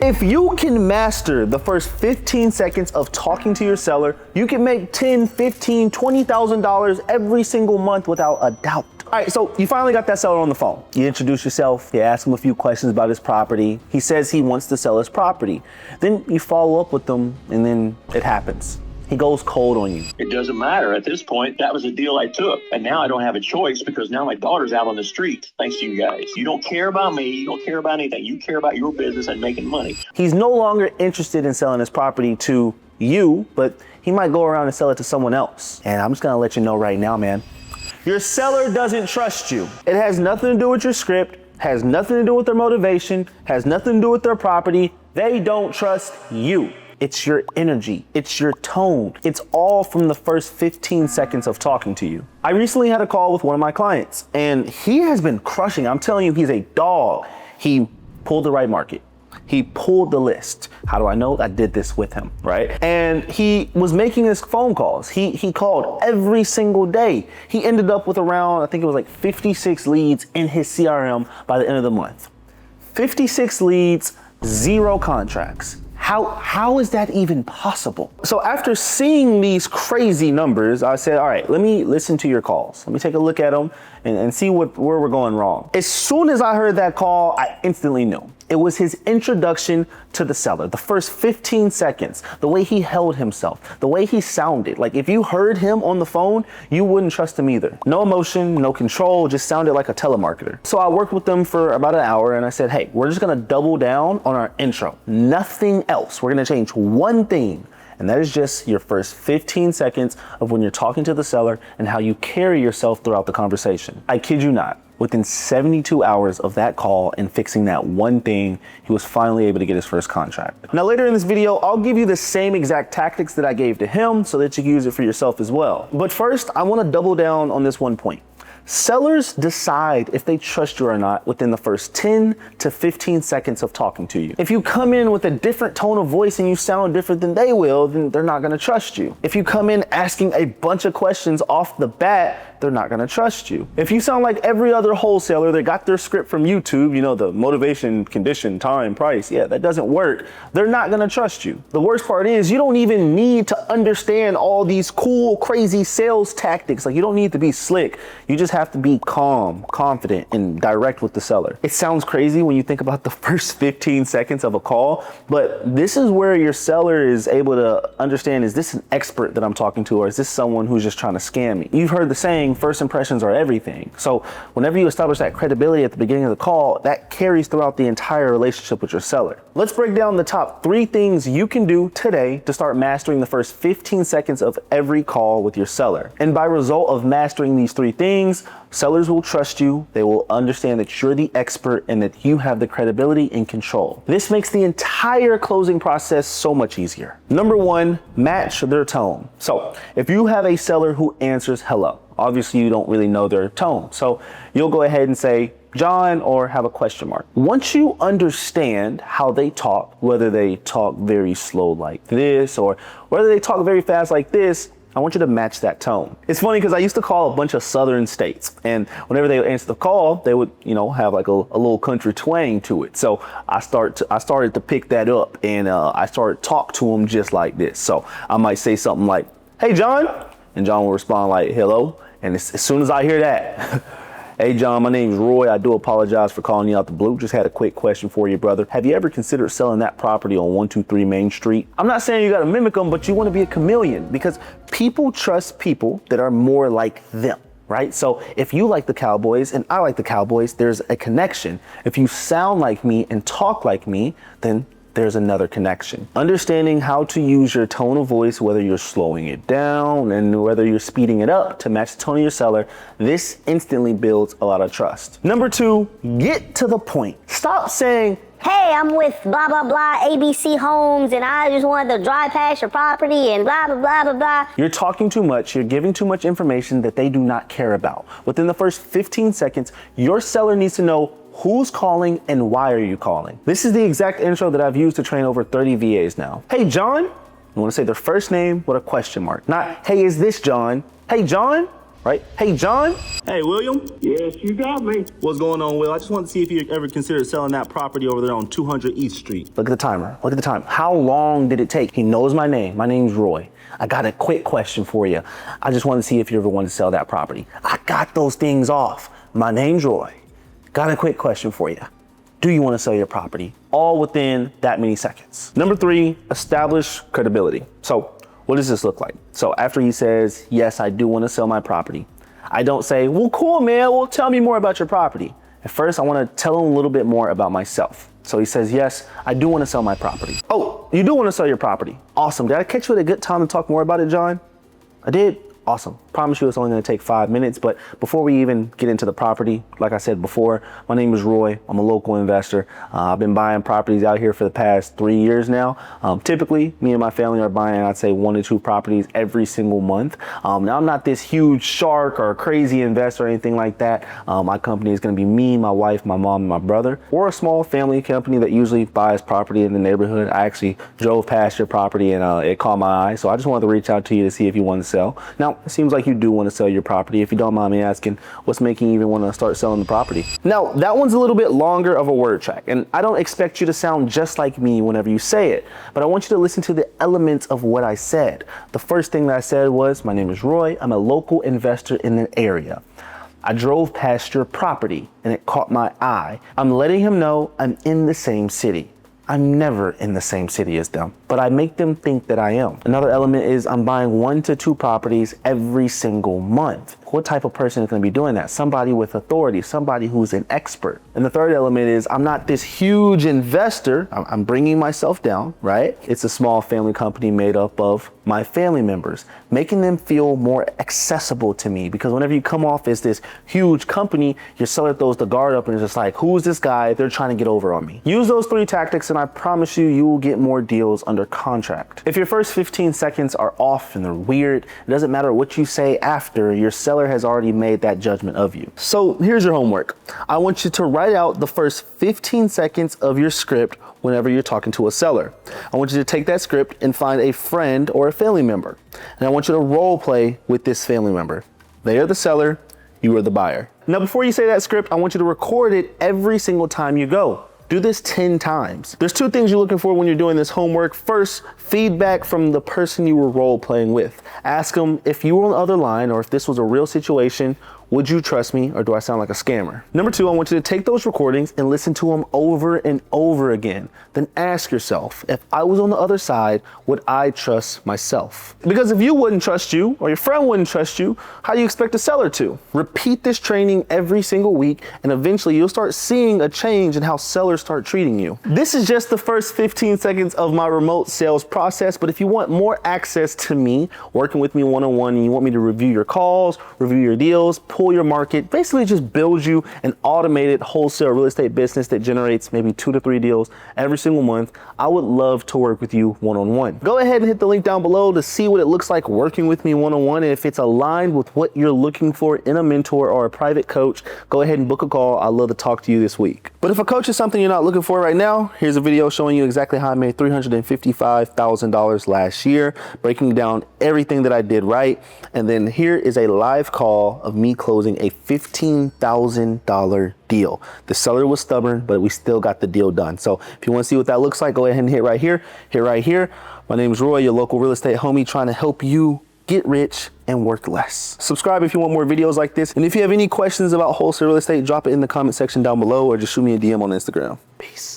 If you can master the first 15 seconds of talking to your seller, you can make $10, $15, $20,000 every single month without a doubt. All right, so you finally got that seller on the phone. You introduce yourself, you ask him a few questions about his property. He says he wants to sell his property. Then you follow up with them, and then it happens. He goes cold on you. It doesn't matter. At this point, that was a deal I took. And now I don't have a choice because now my daughter's out on the street. Thanks to you guys. You don't care about me. You don't care about anything. You care about your business and making money. He's no longer interested in selling his property to you, but he might go around and sell it to someone else. And I'm just gonna let you know right now, man, your seller doesn't trust you. It has nothing to do with your script, has nothing to do with their motivation, has nothing to do with their property. They don't trust you. It's your energy, it's your tone. It's all from the first 15 seconds of talking to you. I recently had a call with one of my clients, and he has been crushing. I'm telling you, he's a dog. He pulled the right market. He pulled the list. How do I know? I did this with him, right? And he was making his phone calls. He called every single day. He ended up with around, I think it was like 56 leads in his CRM by the end of the month. 56 leads, 0 contracts. How is that even possible? So after seeing these crazy numbers, I said, all right, let me listen to your calls. Let me take a look at them and see where we're going wrong. As soon as I heard that call, I instantly knew. It was his introduction to the seller. The first 15 seconds, the way he held himself, the way he sounded. Like if you heard him on the phone, you wouldn't trust him either. No emotion, no control, just sounded like a telemarketer. So I worked with them for about an hour and I said, hey, we're just gonna double down on our intro. Nothing else. We're gonna change one thing. And that is just your first 15 seconds of when you're talking to the seller and how you carry yourself throughout the conversation. I kid you not. Within 72 hours of that call and fixing that one thing, he was finally able to get his first contract. Now later in this video, I'll give you the same exact tactics that I gave to him so that you can use it for yourself as well. But first, I want to double down on this one point. Sellers decide if they trust you or not within the first 10 to 15 seconds of talking to you. If you come in with a different tone of voice and you sound different than they will, then they're not gonna trust you. If you come in asking a bunch of questions off the bat, they're not gonna trust you. If you sound like every other wholesaler that got their script from YouTube, you know, the motivation, condition, time, price, yeah, that doesn't work, they're not gonna trust you. The worst part is you don't even need to understand all these cool, crazy sales tactics. Like you don't need to be slick. You just have to be calm, confident, and direct with the seller. It sounds crazy when you think about the first 15 seconds of a call, but this is where your seller is able to understand, is this an expert that I'm talking to, or is this someone who's just trying to scam me? You've heard the saying, first impressions are everything. So whenever you establish that credibility at the beginning of the call, that carries throughout the entire relationship with your seller. Let's break down the top 3 things you can do today to start mastering the first 15 seconds of every call with your seller. And by result of mastering these 3 things, sellers will trust you, they will understand that you're the expert and that you have the credibility and control. This makes the entire closing process so much easier. Number 1, match their tone. So if you have a seller who answers hello, obviously you don't really know their tone. So you'll go ahead and say, John, or have a question mark. Once you understand how they talk, whether they talk very slow like this, or whether they talk very fast like this, I want you to match that tone. It's funny because I used to call a bunch of southern states, and whenever they would answer the call, they would, you know, have like a little country twang to it. So I started to pick that up, and I started to talk to them just like this. So I might say something like, hey, John, and John will respond like, hello. And as soon as I hear that, hey, John, my name's Roy. I do apologize for calling you out the blue. Just had a quick question for you, brother. Have you ever considered selling that property on 123 Main Street? I'm not saying you got to mimic them, but you want to be a chameleon because people trust people that are more like them, right? So if you like the Cowboys and I like the Cowboys, there's a connection. If you sound like me and talk like me, then there's another connection. Understanding how to use your tone of voice, whether you're slowing it down and whether you're speeding it up to match the tone of your seller, this instantly builds a lot of trust. Number 2, get to the point. Stop saying, hey, I'm with blah, blah, blah, ABC Homes, and I just wanted to drive past your property and blah, blah, blah, blah, blah. You're talking too much. You're giving too much information that they do not care about. Within the first 15 seconds, your seller needs to know who's calling and why are you calling. This is the exact intro that I've used to train over 30 VAs now. Hey, John. You want to say their first name with a question mark. Not, hey, is this John? Hey, John. right? Hey, John. Hey, William. Yes, you got me. What's going on, Will? I just wanted to see if you ever considered selling that property over there on 200 East Street. Look at the timer. Look at the time. How long did it take? He knows my name. My name's Roy. I got a quick question for you. I just want to see if you ever want to sell that property. I got those things off. My name's Roy. Got a quick question for you. Do you want to sell your property? All within that many seconds. Number 3, establish credibility. So what does this look like? So after he says, yes, I do want to sell my property, I don't say, well, cool, man. Well, tell me more about your property. At first, I want to tell him a little bit more about myself. So he says, yes, I do want to sell my property. Oh, you do want to sell your property. Awesome. Did I catch you at a good time to talk more about it, John? I did. Awesome. Promise you it's only going to take 5 minutes. But before we even get into the property, like I said before, my name is Roy. I'm a local investor. I've been buying properties out here for the past 3 years now. Typically, me and my family are buying, I'd say, 1 to 2 properties every single month. Now, I'm not this huge shark or crazy investor or anything like that. My company is going to be me, my wife, my mom, and my brother. We're a small family company that usually buys property in the neighborhood. I actually drove past your property and it caught my eye. So I just wanted to reach out to you to see if you want to sell. Now, it seems like you do want to sell your property. If you don't mind me asking, what's making you even want to start selling the property? Now, that one's a little bit longer of a word track, and I don't expect you to sound just like me whenever you say it, but I want you to listen to the elements of what I said. The first thing that I said was, my name is Roy. I'm a local investor in an area. I drove past your property and it caught my eye. I'm letting him know I'm in the same city. I'm never in the same city as them, but I make them think that I am. Another element is I'm buying 1 to 2 properties every single month. What type of person is going to be doing that? Somebody with authority, somebody who's an expert. And the third element is I'm not this huge investor. I'm bringing myself down, right? It's a small family company made up of my family members, making them feel more accessible to me, because whenever you come off as this huge company, your seller throws the guard up and is just like, who's this guy? They're trying to get over on me. Use those 3 tactics and I promise you, you will get more deals under contract. If your first 15 seconds are off and they're weird, it doesn't matter what you say after, your seller has already made that judgment of you. So here's your homework. I want you to write out the first 15 seconds of your script whenever you're talking to a seller. I want you to take that script and find a friend or a family member. And I want you to role play with this family member. They are the seller, you are the buyer. Now, before you say that script, I want you to record it every single time you go. Do this 10 times. There's 2 things you're looking for when you're doing this homework. First, feedback from the person you were role playing with. Ask them if you were on the other line or if this was a real situation, would you trust me or do I sound like a scammer? Number 2, I want you to take those recordings and listen to them over and over again. Then ask yourself, if I was on the other side, would I trust myself? Because if you wouldn't trust you or your friend wouldn't trust you, how do you expect a seller to? Repeat this training every single week and eventually you'll start seeing a change in how sellers start treating you. This is just the first 15 seconds of my remote sales process, but if you want more access to me, working with me one-on-one, and you want me to review your calls, review your deals, pull your market, basically just build you an automated wholesale real estate business that generates maybe 2 to 3 deals every single month, I would love to work with you one-on-one. Go ahead and hit the link down below to see what it looks like working with me one-on-one, and if it's aligned with what you're looking for in a mentor or a private coach, go ahead and book a call. I'd love to talk to you this week. But if a coach is something you're not looking for right now, here's a video showing you exactly how I made $355,000 last year, breaking down everything that I did right. And then here is a live call of me closing a $15,000 deal. The seller was stubborn, but we still got the deal done. So if you want to see what that looks like, go ahead and hit right here, hit right here. My name is Roy, your local real estate homie, trying to help you get rich and work less. Subscribe if you want more videos like this. And if you have any questions about wholesale real estate, drop it in the comment section down below or just shoot me a DM on Instagram. Peace.